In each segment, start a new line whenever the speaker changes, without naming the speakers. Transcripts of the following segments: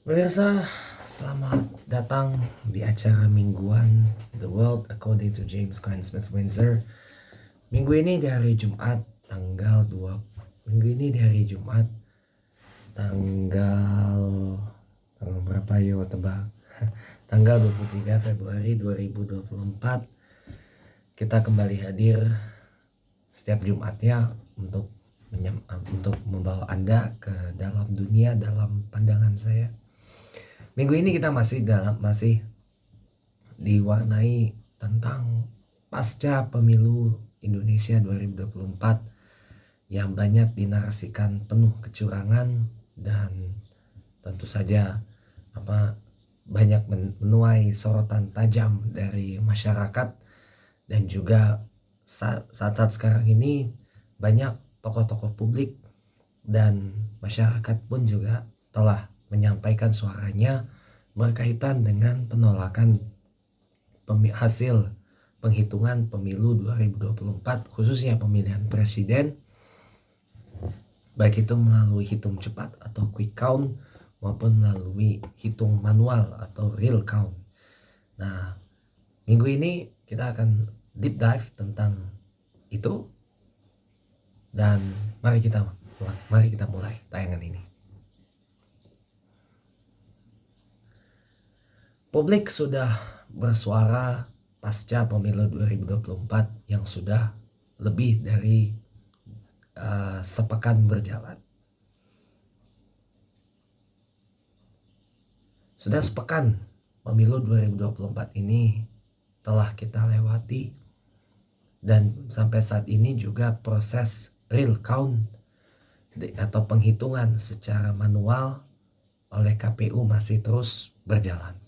Pemirsa, selamat datang di acara mingguan The World According to James Cline Smith Windsor. Minggu ini di hari Jumat tanggal 2 Minggu ini di hari Jumat tanggal tanggal berapa yo tebak? Tanggal 23 Februari 2024. Kita kembali hadir setiap Jumatnya untuk membawa Anda ke dalam dunia dalam pandangan saya. Minggu ini kita masih diwarnai tentang pasca pemilu Indonesia 2024 yang banyak dinarasikan penuh kecurangan dan tentu saja banyak menuai sorotan tajam dari masyarakat, dan juga saat sekarang ini banyak tokoh-tokoh publik dan masyarakat pun juga telah menyampaikan suaranya berkaitan dengan penolakan hasil penghitungan pemilu 2024, khususnya pemilihan presiden, baik itu melalui hitung cepat atau quick count maupun melalui hitung manual atau real count. Nah, minggu ini kita akan deep dive tentang itu, dan mari kita mulai tayangan ini. Publik sudah bersuara pasca pemilu 2024 yang sudah lebih dari sepekan berjalan. Sudah sepekan pemilu 2024 ini telah kita lewati, dan sampai saat ini juga proses real count atau penghitungan secara manual oleh KPU masih terus berjalan.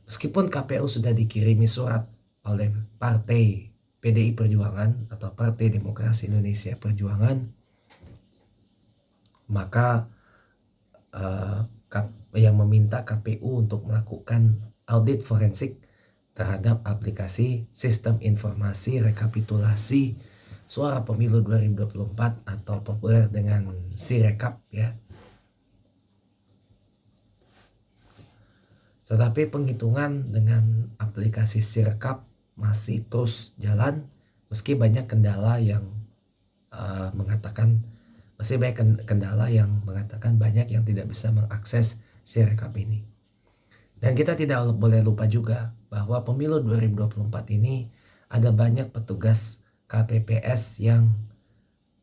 Meskipun KPU sudah dikirimi surat oleh Partai PDI Perjuangan atau Partai Demokrasi Indonesia Perjuangan, maka yang meminta KPU untuk melakukan audit forensik terhadap aplikasi Sistem Informasi Rekapitulasi Suara Pemilu 2024 atau populer dengan Sirekap ya. Tetapi penghitungan dengan aplikasi Sirekap masih terus jalan, meski banyak kendala yang mengatakan banyak yang tidak bisa mengakses Sirekap ini. Dan kita tidak boleh lupa juga bahwa pemilu 2024 ini ada banyak petugas KPPS yang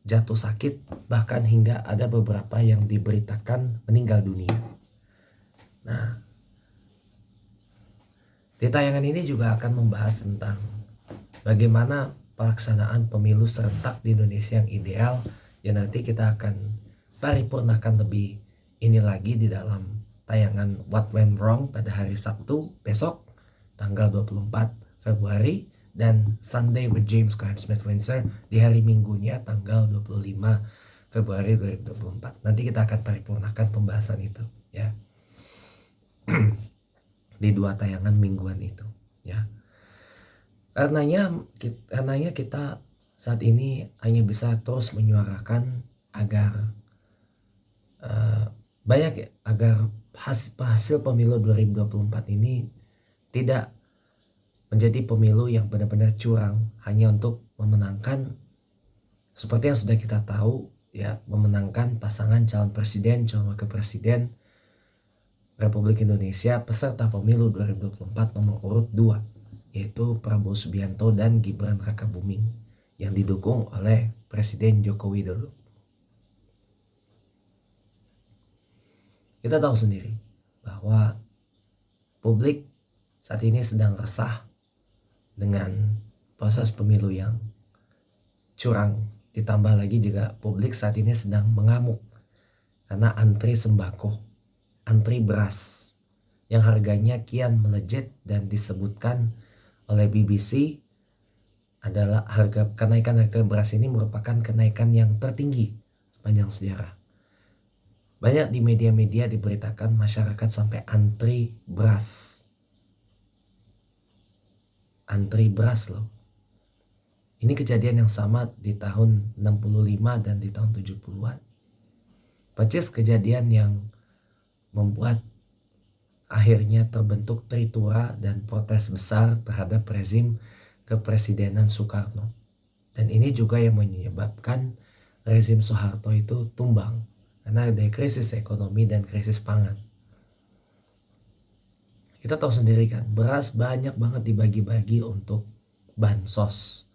jatuh sakit, bahkan hingga ada beberapa yang diberitakan meninggal dunia. Nah, di tayangan ini juga akan membahas tentang bagaimana pelaksanaan pemilu serentak di Indonesia yang ideal, ya nanti kita akan paripurnakan lebih ini lagi di dalam tayangan What Went Wrong pada hari Sabtu besok tanggal 24 Februari dan Sunday with James Cline Smith Windsor di hari Minggunya tanggal 25 Februari 2024. Nanti kita akan paripurnakan pembahasan itu ya. Di dua tayangan mingguan itu ya. Karenanya kita saat ini hanya bisa terus menyuarakan agar hasil pemilu 2024 ini tidak menjadi pemilu yang benar-benar curang hanya untuk memenangkan, seperti yang sudah kita tahu ya, memenangkan pasangan calon presiden, calon wakil presiden Republik Indonesia peserta pemilu 2024 nomor urut 2, yaitu Prabowo Subianto dan Gibran Rakabuming yang didukung oleh Presiden Joko Widodo. Kita tahu sendiri bahwa publik saat ini sedang resah dengan proses pemilu yang curang, ditambah lagi juga publik saat ini sedang mengamuk karena antri sembako, antri beras yang harganya kian melejit, dan disebutkan oleh BBC adalah kenaikan harga beras ini merupakan kenaikan yang tertinggi sepanjang sejarah. Banyak di media-media diberitakan masyarakat sampai antri beras. Antri beras loh. Ini kejadian yang sama di tahun 65 dan di tahun 70-an. Persis kejadian yang membuat akhirnya terbentuk tritura dan protes besar terhadap rezim kepresidenan Soekarno. Dan ini juga yang menyebabkan rezim Soeharto itu tumbang karena ada krisis ekonomi dan krisis pangan. Kita tahu sendiri kan, beras banyak banget dibagi-bagi untuk bansos,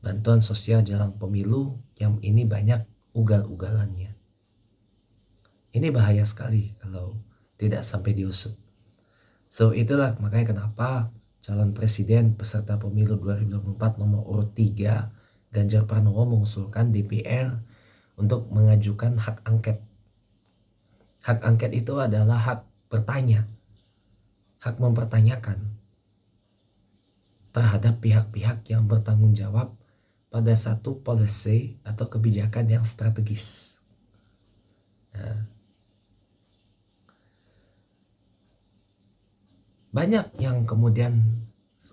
bantuan sosial jelang pemilu, yang ini banyak ugal-ugalannya. Ini bahaya sekali kalau tidak sampai diusut. So itulah makanya kenapa calon presiden peserta pemilu 2024 nomor urut 3 Ganjar Pranowo mengusulkan DPR untuk mengajukan hak angket. Hak angket itu adalah hak bertanya, hak mempertanyakan terhadap pihak-pihak yang bertanggung jawab pada satu policy atau kebijakan yang strategis. Nah, banyak yang kemudian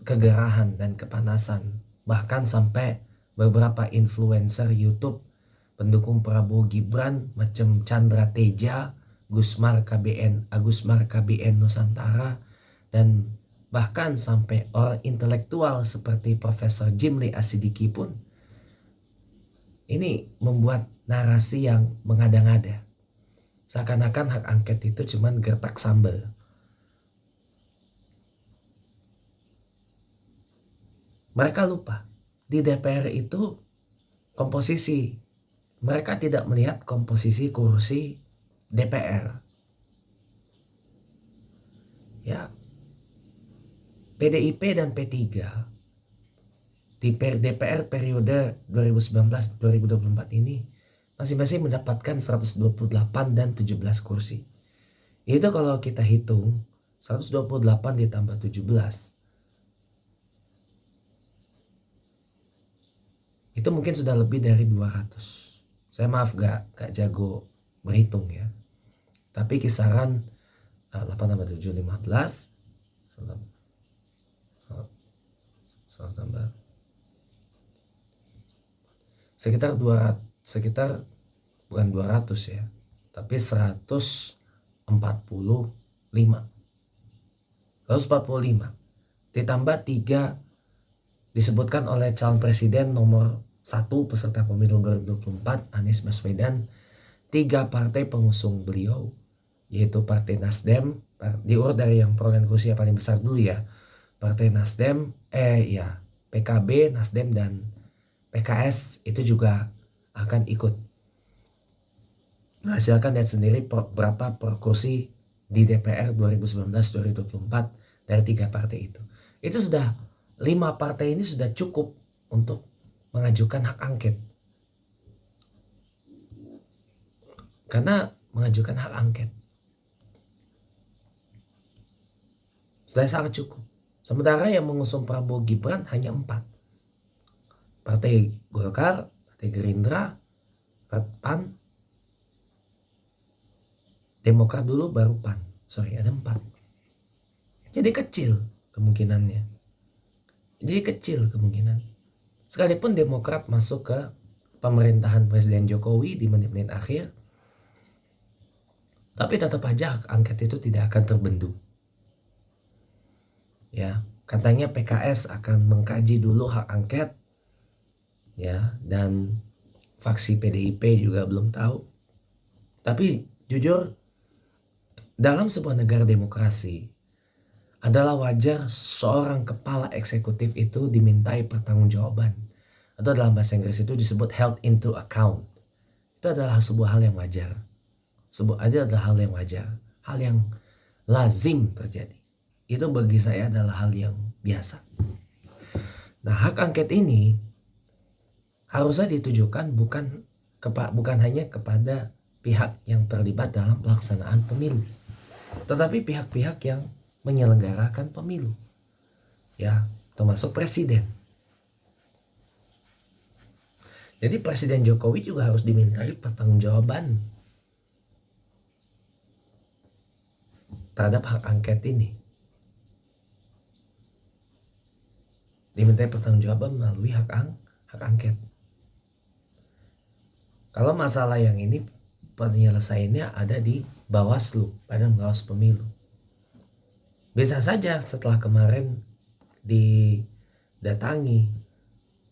kegerahan dan kepanasan, bahkan sampai beberapa influencer YouTube pendukung Prabowo Gibran macam Chandra Teja, Gusmar KBN Nusantara, dan bahkan sampai orang intelektual seperti Profesor Jimli Asidiki pun ini membuat narasi yang mengada-ngada. Seakan-akan hak angket itu cuman gertak sambal. Mereka lupa, di DPR itu komposisi, mereka tidak melihat komposisi kursi DPR. Ya, PDIP dan P3 di DPR periode 2019-2024 ini masing-masing mendapatkan 128 dan 17 kursi. Itu kalau kita hitung 128 ditambah 17, itu mungkin sudah lebih dari 200. Saya maaf gak jago berhitung ya. Tapi kisaran 8 tambah 7, 15. Tambah sekitar 200, bukan 200 ya, tapi 145 ditambah 3 disebutkan oleh calon presiden nomor 1 peserta pemilu 2024 Anies Baswedan, 3 partai pengusung beliau, yaitu Partai Nasdem, diurut dari yang perolehan kursi yang paling besar dulu ya, Partai Nasdem, PKB, Nasdem, dan PKS itu juga akan ikut menghasilkan dan sendiri berapa per kursi di DPR 2019-2024 dari 3 partai itu. Itu sudah 5 partai ini sudah cukup untuk mengajukan hak angket. Karena mengajukan hak angket sudah sangat cukup. Sementara yang mengusung Prabowo Gibran hanya 4. Partai Golkar, Partai Gerindra, PAN, Demokrat dulu baru PAN. Ada 4. Jadi kecil kemungkinannya. Sekalipun Demokrat masuk ke pemerintahan Presiden Jokowi di menit-menit akhir, tapi tetap aja hak angket itu tidak akan terbendung. Ya, katanya PKS akan mengkaji dulu hak angket, ya, dan faksi PDIP juga belum tahu. Tapi jujur, dalam sebuah negara demokrasi adalah wajar seorang kepala eksekutif itu dimintai pertanggungjawaban, atau dalam bahasa Inggris itu disebut held into account. Itu adalah sebuah hal yang wajar. Hal yang lazim terjadi. Itu bagi saya adalah hal yang biasa. Nah, hak angket ini harusnya ditujukan bukan hanya kepada pihak yang terlibat dalam pelaksanaan pemilu, tetapi pihak-pihak yang menyelenggarakan pemilu, ya, termasuk presiden. Jadi Presiden Jokowi juga harus dimintai pertanggungjawaban terhadap hak angket ini. Dimintai pertanggungjawaban melalui hak angket. Kalau masalah yang ini penyelesaiannya ada di Bawaslu, Badan Pengawas Pemilu. Bisa saja setelah kemarin didatangi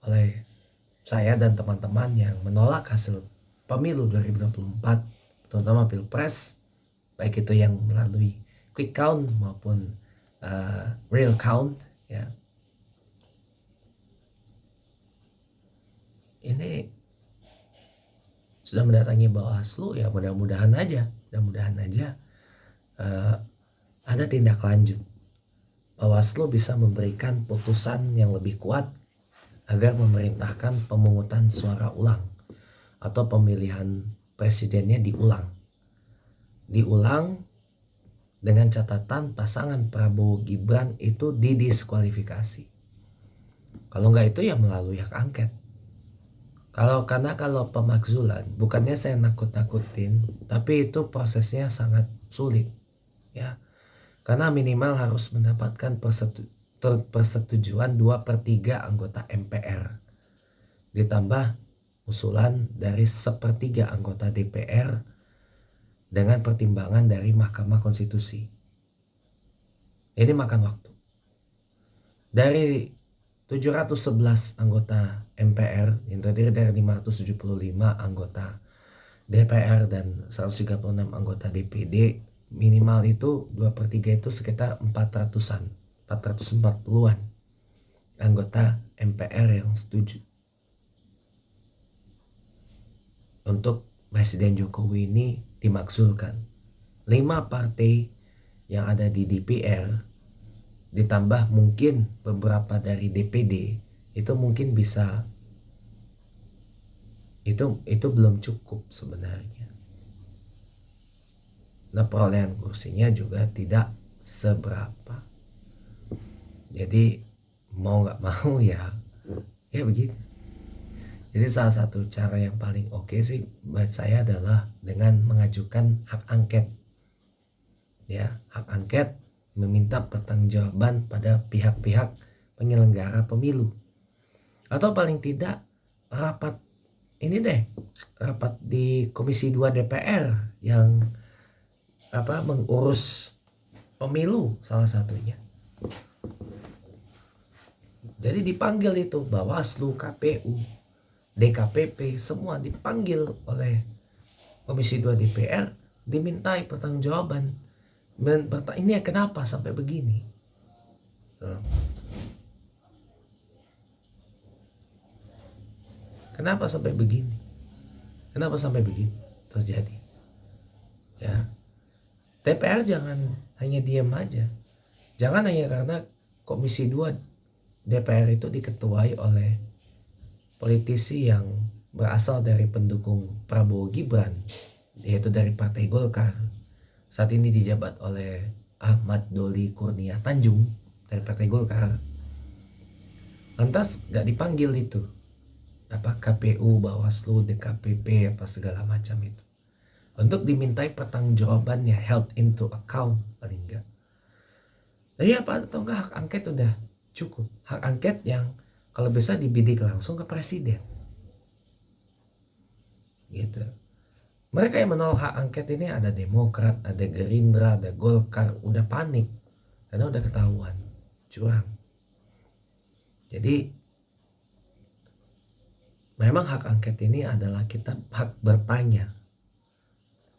oleh saya dan teman-teman yang menolak hasil pemilu 2024, terutama Pilpres, baik itu yang melalui quick count maupun real count, ya. Ini sudah mendatangi Bawaslu, ya mudah-mudahan aja ada tindak lanjut. Bawaslu bisa memberikan putusan yang lebih kuat agar memerintahkan pemungutan suara ulang atau pemilihan presidennya diulang dengan catatan pasangan Prabowo Gibran itu didiskualifikasi. Kalau nggak itu ya melalui hak angket. Kalau pemakzulan, bukannya saya nakut-nakutin, tapi itu prosesnya sangat sulit, ya. Karena minimal harus mendapatkan persetujuan 2/3 anggota MPR, ditambah usulan dari 1/3 anggota DPR dengan pertimbangan dari Mahkamah Konstitusi. Ini makan waktu. Dari 711 anggota MPR yang terdiri dari 575 anggota DPR dan 136 anggota DPD, minimal itu 2/3 itu sekitar 440-an anggota MPR yang setuju untuk Presiden Jokowi ini dimakzulkan. 5 partai yang ada di DPR ditambah mungkin beberapa dari DPD itu mungkin bisa, itu belum cukup sebenarnya. Nah, perolehan kursinya juga tidak seberapa. Jadi mau nggak mau ya begitu. Jadi salah satu cara yang paling oke sih buat saya adalah dengan mengajukan hak angket. Ya, hak angket meminta pertanggungjawaban pada pihak-pihak penyelenggara pemilu. Atau paling tidak rapat di Komisi 2 DPR yang mengurus pemilu salah satunya. Jadi dipanggil itu Bawaslu, KPU, DKPP, semua dipanggil oleh Komisi 2 DPR, dimintai pertanggungjawaban. Ini kenapa sampai begini? Kenapa sampai begini? Kenapa sampai begitu terjadi? Ya, DPR jangan hanya diam aja. Jangan hanya karena Komisi 2 DPR itu diketuai oleh politisi yang berasal dari pendukung Prabowo Gibran, yaitu dari Partai Golkar. Saat ini dijabat oleh Ahmad Doli Kurnia Tanjung dari Partai Golkar. Lantas gak dipanggil itu KPU, Bawaslu, DKPP, segala macam itu, untuk dimintai pertanggungjawabannya, held into account paling enggak. Jadi atau enggak hak angket udah cukup. Hak angket yang kalau bisa dibidik langsung ke presiden. Gitu. Mereka yang menolak hak angket ini ada Demokrat, ada Gerindra, ada Golkar, udah panik karena udah ketahuan curang. Jadi memang hak angket ini adalah kita hak bertanya,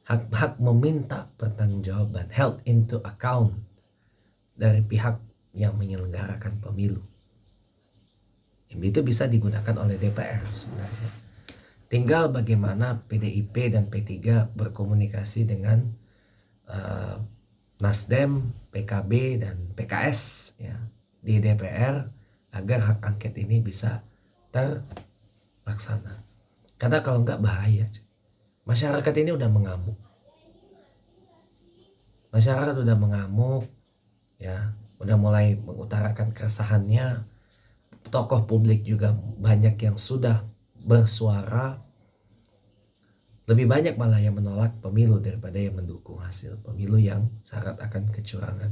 hak meminta pertanggungjawaban, held into account dari pihak yang menyelenggarakan pemilu. Yang itu bisa digunakan oleh DPR sebenarnya. Tinggal bagaimana PDIP dan P3 berkomunikasi dengan Nasdem, PKB dan PKS ya di DPR agar hak angket ini bisa terlaksana. Karena kalau enggak bahaya. Masyarakat ini udah mengamuk. Ya, udah mulai mengutarakan keresahannya. Tokoh publik juga banyak yang sudah bersuara. Lebih banyak malah yang menolak pemilu daripada yang mendukung hasil pemilu yang syarat akan kecurangan.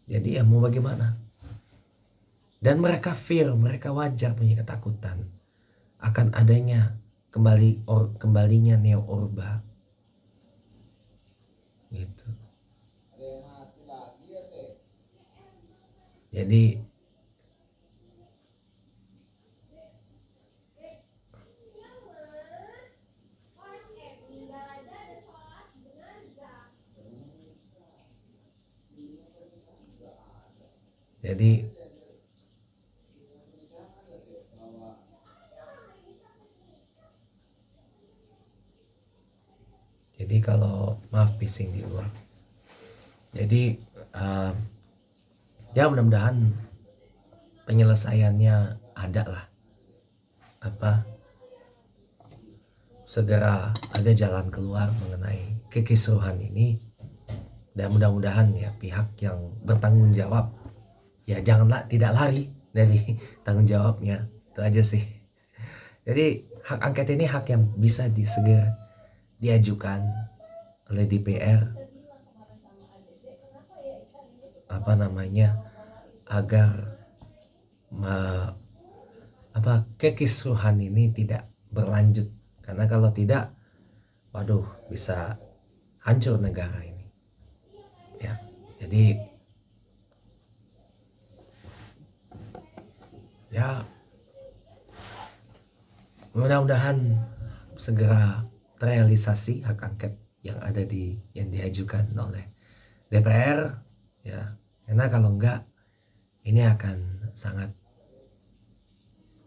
Jadi ya mau bagaimana? Dan mereka mereka wajar punya ketakutan akan adanya kembalinya neo-orba. Gitu. Jadi jadi kalau maaf bising di luar. Jadi ya mudah-mudahan penyelesaiannya ada lah, segera ada jalan keluar mengenai kekisruhan ini, dan mudah-mudahan ya pihak yang bertanggung jawab ya janganlah tidak lari dari tanggung jawabnya. Itu aja sih. Jadi hak angket ini hak yang bisa segera diajukan oleh DPR agar kekisruhan ini tidak berlanjut, karena kalau tidak, waduh, bisa hancur negara ini ya. Jadi ya mudah-mudahan segera terrealisasi hak angket yang diajukan oleh DPR ya, karena kalau enggak ini akan sangat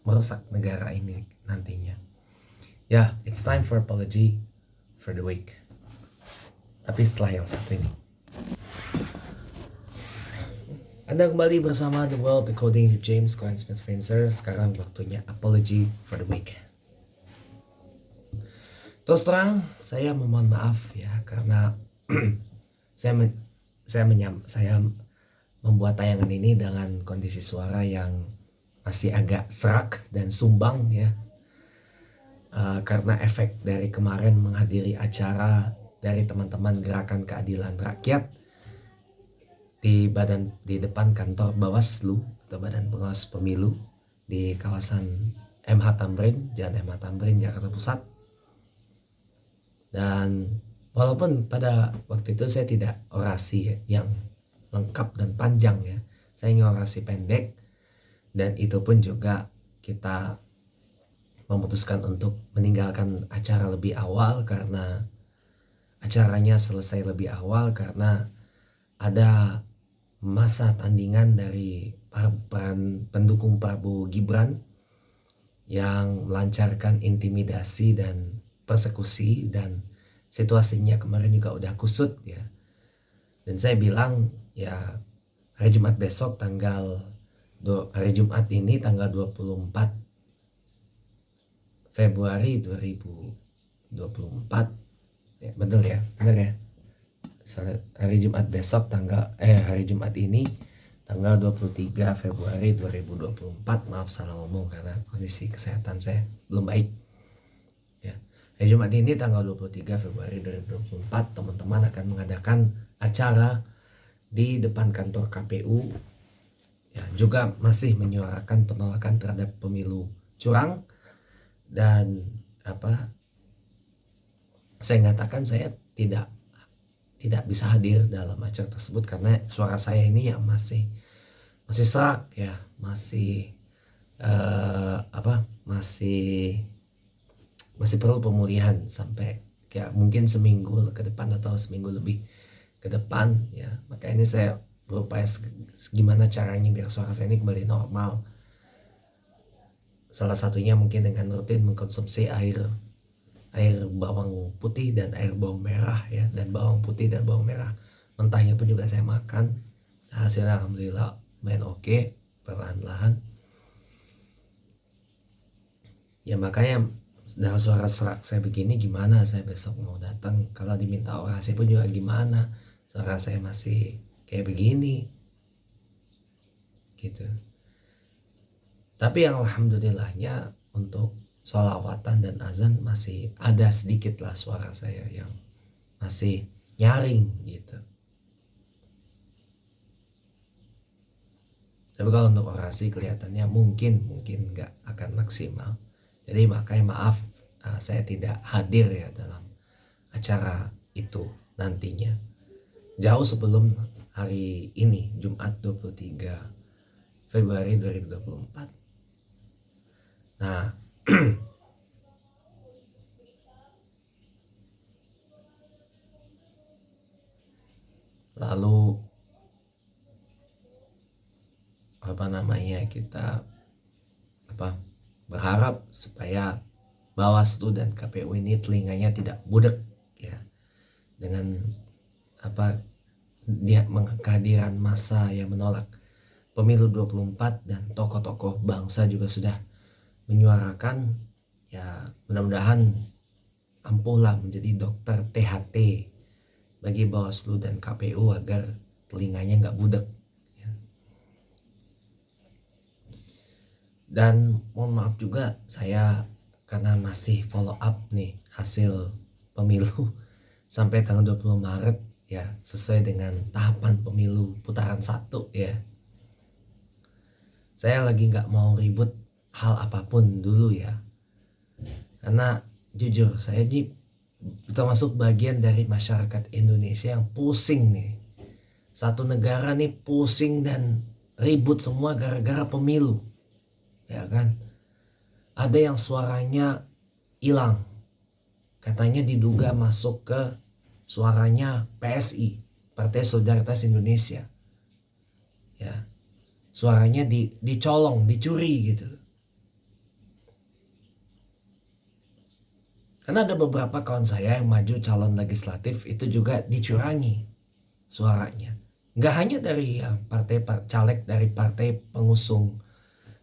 merusak negara ini nantinya. Ya, it's time for apology for the week. Tapi setelah yang satu ini. Anda kembali bersama The World According to James Cline Smith Finzer. Sekarang waktunya apology for the week. Terus terang, saya memohon maaf ya, karena saya membuat tayangan ini dengan kondisi suara yang masih agak serak dan sumbang ya, karena efek dari kemarin menghadiri acara dari teman-teman Gerakan Keadilan Rakyat di depan kantor Bawaslu atau Badan Pengawas Pemilu di kawasan MH Tamrin, Jalan MH Tamrin, Jakarta Pusat. Dan walaupun pada waktu itu saya tidak orasi yang lengkap dan panjang ya, saya ingin orasi pendek, dan itu pun juga kita memutuskan untuk meninggalkan acara lebih awal karena acaranya selesai lebih awal karena ada masa tandingan dari pendukung Prabowo Gibran yang melancarkan intimidasi dan persekusi, dan situasinya kemarin juga udah kusut ya. Dan saya bilang ya, hari Jumat besok hari Jumat ini tanggal 24 Februari 2024 ya, bener ya. Hari Jumat besok hari Jumat ini tanggal 23 Februari 2024. Maaf salah ngomong karena kondisi kesehatan saya belum baik ya. Hari Jumat ini tanggal 23 Februari 2024 teman-teman akan mengadakan acara di depan kantor KPU ya, juga masih menyuarakan penolakan terhadap pemilu curang. Dan saya nyatakan saya tidak bisa hadir dalam acara tersebut karena suara saya ini ya masih serak ya, masih perlu pemulihan sampai ya mungkin seminggu ke depan atau seminggu lebih ke depan ya. Maka ini saya berupaya gimana caranya biar suara saya ini kembali normal. Salah satunya mungkin dengan rutin mengkonsumsi air bawang putih dan air bawang merah ya, dan bawang putih dan bawang merah mentahnya pun juga saya makan. Hasilnya alhamdulillah main oke, perlahan-lahan ya. Makanya dengan suara serak saya begini, gimana saya besok mau datang kalau diminta orasi pun juga gimana, suara saya masih kayak begini gitu. Tapi yang alhamdulillahnya untuk sholawatan dan azan masih ada sedikit lah suara saya yang masih nyaring gitu. Tapi kalau untuk orasi kelihatannya mungkin nggak akan maksimal. Jadi makanya maaf, saya tidak hadir ya dalam acara itu nantinya. Jauh sebelum hari ini, Jumat 23 Februari 2024. Nah, lalu kita berharap supaya Bawaslu dan KPU ini telinganya tidak budek ya, dengan dia kehadiran massa yang menolak pemilu 24 dan tokoh-tokoh bangsa juga sudah menyuarakan ya, mudah-mudahan ampuhlah menjadi dokter THT bagi Bawaslu dan KPU agar telinganya nggak budek ya. Dan mohon maaf juga saya karena masih follow up nih hasil pemilu sampai tanggal 20 Maret ya, sesuai dengan tahapan pemilu putaran 1 ya. Saya lagi nggak mau ribut hal apapun dulu ya, karena jujur saya termasuk bagian dari masyarakat Indonesia yang pusing nih. Satu negara nih pusing dan ribut semua gara-gara pemilu ya kan. Ada yang suaranya hilang, katanya diduga masuk ke suaranya PSI, Partai Solidaritas Indonesia ya, suaranya dicolong, dicuri gitu. Karena ada beberapa kawan saya yang maju calon legislatif itu juga dicurangi suaranya. Nggak hanya dari partai caleg dari partai pengusung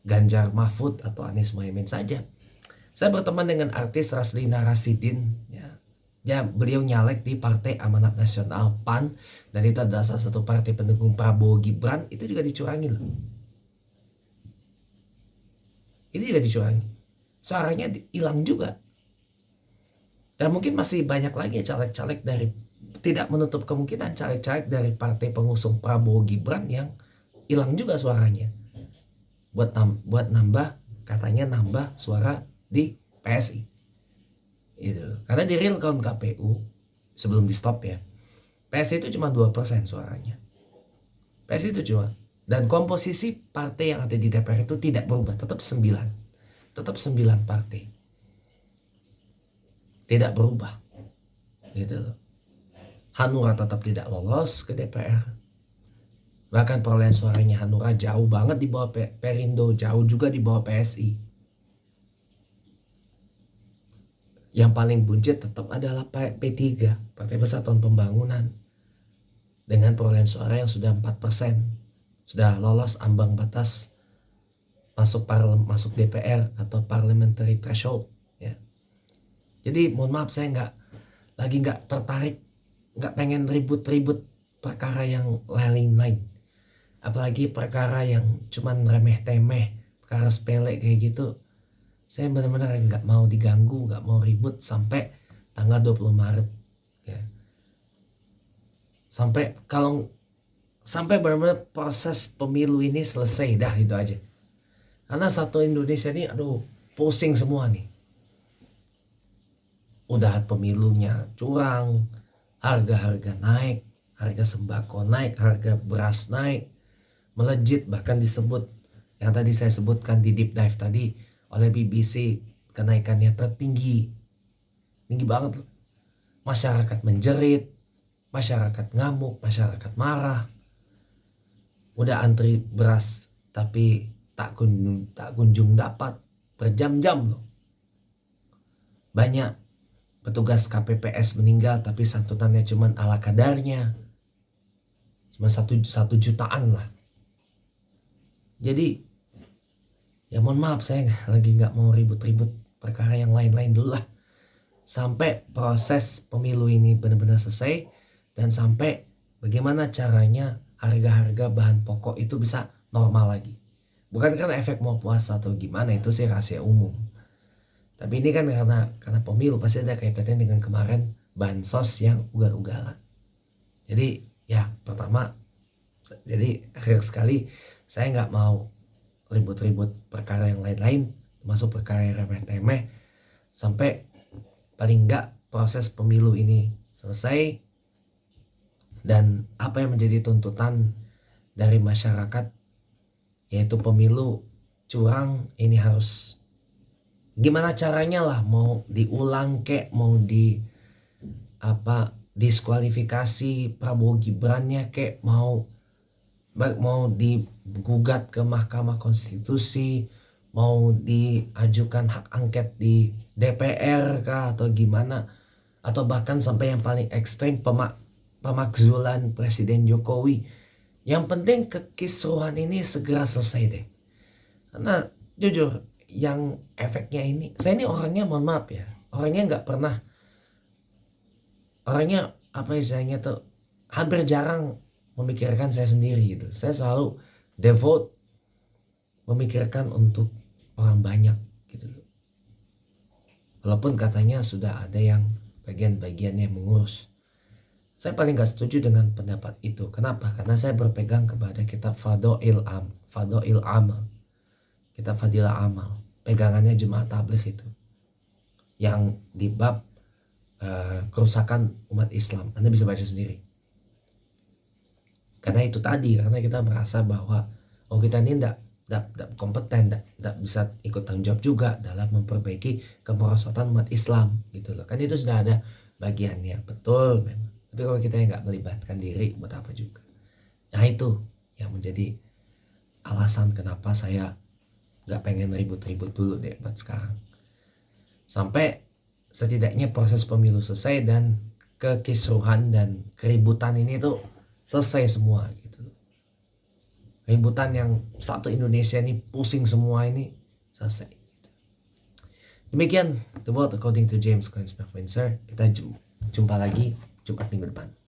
Ganjar Mahfud atau Anies Mohaimin saja. Saya berteman dengan artis Raslina Rasidin ya, beliau nyalek di Partai Amanat Nasional PAN, dan itu adalah salah satu partai pendukung Prabowo Gibran, itu juga dicurangi loh. Itu juga dicurangi. Suaranya hilang juga. Dan mungkin masih banyak lagi caleg-caleg dari, tidak menutup kemungkinan caleg-caleg dari partai pengusung Prabowo Gibran yang hilang juga suaranya. Buat nambah, katanya nambah suara di PSI. Gitu. Karena di real count KPU sebelum di stop ya, PSI itu cuma 2% suaranya. PSI itu cuma, dan komposisi partai yang ada di DPR itu tidak berubah, tetap 9 partai, tidak berubah gitu loh. Hanura tetap tidak lolos ke DPR, bahkan perolehan suaranya Hanura jauh banget di bawah Perindo, jauh juga di bawah PSI. Yang paling buncit tetap adalah P3, Partai Persatuan Pembangunan, dengan perolehan suara yang sudah 4%, sudah lolos ambang batas masuk DPR atau parliamentary threshold ya. Jadi mohon maaf, saya nggak tertarik, nggak pengen ribut-ribut perkara yang lain-lain, apalagi perkara yang cuman remeh-temeh, perkara sepele kayak gitu. Saya benar-benar nggak mau diganggu, nggak mau ribut sampai tanggal 20 Maret ya. Sampai benar-benar proses pemilu ini selesai dah, itu aja. Karena satu Indonesia ini pusing semua nih. Udah pemilunya curang, harga-harga naik, harga sembako naik, harga beras naik, melejit, bahkan disebut yang tadi saya sebutkan di deep dive tadi oleh BBC, kenaikannya tertinggi, tinggi banget loh. Masyarakat menjerit, masyarakat ngamuk, masyarakat marah. Udah antri beras tapi tak kunjung dapat berjam-jam loh. Banyak petugas KPPS meninggal tapi santunannya cuma ala kadarnya, cuma 1 jutaan lah. Jadi ya mohon maaf, saya lagi nggak mau ribut-ribut perkara yang lain-lain dulu lah, sampai proses pemilu ini benar-benar selesai, dan sampai bagaimana caranya harga-harga bahan pokok itu bisa normal lagi. Bukan karena efek mau puasa atau gimana, itu sih rahasia umum. Tapi ini kan karena pemilu, pasti ada kaitannya dengan kemarin bansos yang ugal-ugalan. Jadi ya pertama, jadi akhir sekali saya nggak mau ribut-ribut perkara yang lain-lain, termasuk perkara yang remeh-temeh, sampai paling nggak proses pemilu ini selesai, dan apa yang menjadi tuntutan dari masyarakat yaitu pemilu curang ini harus gimana caranya lah, mau diulang kek, mau diskualifikasi Prabowo Gibrannya kek, mau digugat ke Mahkamah Konstitusi, mau diajukan hak angket di DPR kah atau gimana, atau bahkan sampai yang paling ekstrim pemakzulan Presiden Jokowi. Yang penting kekisruhan ini segera selesai deh. Karena jujur yang efeknya ini, saya ini orangnya mohon maaf ya, orangnya istilahnya tuh hampir jarang memikirkan saya sendiri gitu. Saya selalu devote memikirkan untuk orang banyak gitu loh. Walaupun katanya sudah ada yang bagian-bagiannya mengurus. Saya paling gak setuju dengan pendapat itu. Kenapa? Karena saya berpegang kepada kitab Fadha'il Amal. Kitab Fadilah Amal. Pegangannya Jemaah Tabligh itu. Yang di bab kerusakan umat Islam. Anda bisa baca sendiri. Karena itu tadi, karena kita merasa bahwa kita ini tidak kompeten, tidak bisa ikut tanggung jawab juga dalam memperbaiki kemerosotan umat Islam gitu loh. Kan itu sudah ada bagiannya, betul memang. Tapi kalau kita yang nggak melibatkan diri, buat apa juga? Nah itu yang menjadi alasan kenapa saya nggak pengen ribut-ribut dulu deh buat sekarang. Sampai setidaknya proses pemilu selesai dan kekisruhan dan keributan ini tuh selesai semua gitu. Ributan yang satu Indonesia ini pusing semua ini selesai. Demikian The World According to James Coyne Smith-Windsor. Kita jumpa lagi Jumat minggu depan.